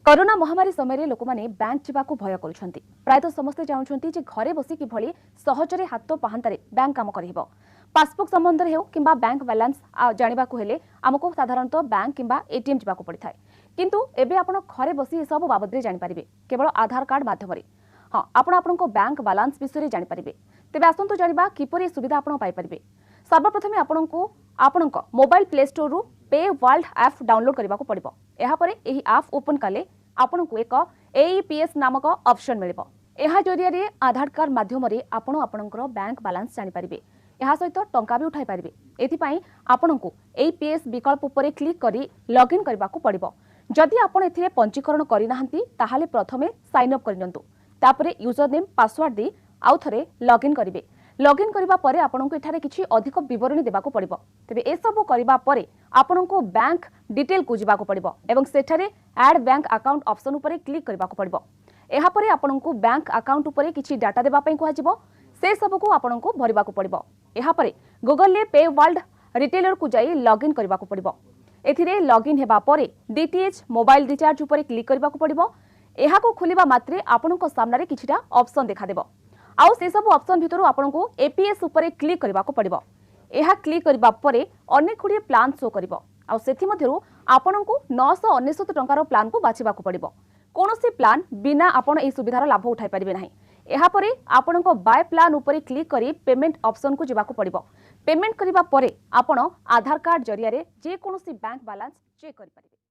Corona महामारी समय लोक मैंने बैंक जावाक भय करुछंती। प्रायतः समस्ते चाहूछंती जे घरे बसी किभली सहजरे हाथ पाहांतारे बैंक काम करिबो। पासबुक संबंध रे हो किंबा बैंक बैलेंस जानिबाकू हेले हमको साधारणतः बैंक किंबा एटीएम जावाक पड़िथाय। किंतु एबे आपण घरे बसी सब बाबद रे जानि परिबे केवल आधार कार्ड माध्यम रे। हां, आपण आपनको बैंक बैलेंस विषय रे जानि परिबे। तेबे आसंतु जानिबा किपरि सुविधा आपण पाई परिबे। सर्वप्रथमे आपणको मोबाइल प्ले स्टोर रु पे वर्ल्ड ऐप डाउनलोड करबाकू पड़िबो। एहा परे एही ऐप ओपन कले आपणको एक एईपीएस नामक ऑप्शन मिलिबो। एहा जरिया रे आधार कार्ड माध्यम रे आपण आपणकर बैंक बैलेंस जानि परिबे। एहा सहित टंका भी उठाई परिबे। एथि पई आपणको एईपीएस विकल्प उपरे क्लिक करी लॉगिन करबाकू पड़िबो। जदि आपण एथिरे पंजीकरण करि नाहंती ताहाले प्रथमे साइन अप करिनंतु। तापरे यूजर नेम पासवर्ड दे आउ थरे लॉगिन करिवे। लॉगिन करिबा परे आपणको एठारे किछि अधिक विवरणी देबाकू पड़िबो। तेबे ए सब करिबा परे आपणको बैंक डिटेल को जिबाकू पड़िबो एवं सेठारे ऐड बैंक अकाउंट ऑप्शन उपरे क्लिक करबाकू पड़िबो। एहा परे आपणको बैंक अकाउंट उपरे किछि डाटा देबा पई कहजिबो। से सब को आपणको भरिबाकू पड़िबो। एहा परे गूगल ले पे वर्ल्ड रिटेलर को जाई लॉगिन करबाकू पड़िबो। एथिरे लॉगिन हेबा परे डीटीएच मोबाइल रिचार्ज उपरे क्लिक करबाकू पड़िबो। एहा को खुलिबा मात्रे आपणको सामने रे किछिटा ऑप्शन देखा देबो। आउ से सब ऑप्शन भितरु आपणको एपीएस उपरे क्लिक करबाकू पड़िबो। एहा क्लिक करबा परे अनेक खुडी प्लान शो करबो। आउ सेथि मध्यरु आपणको 999 टंकार प्लान को बाछिबाकू पड़िबो। कोनोसी प्लान बिना आपण ए सुविधार लाभ उठाई परिबे नाही। एहा परे आपणको बाय प्लान उपरे क्लिक करी पेमेंट ऑप्शन को जिबाकू पड़िबो। पेमेंट करिबा परे आपण आधार कार्ड जरिया रे जे कोनोसी बैंक बैलेंस चेक करि परिबे।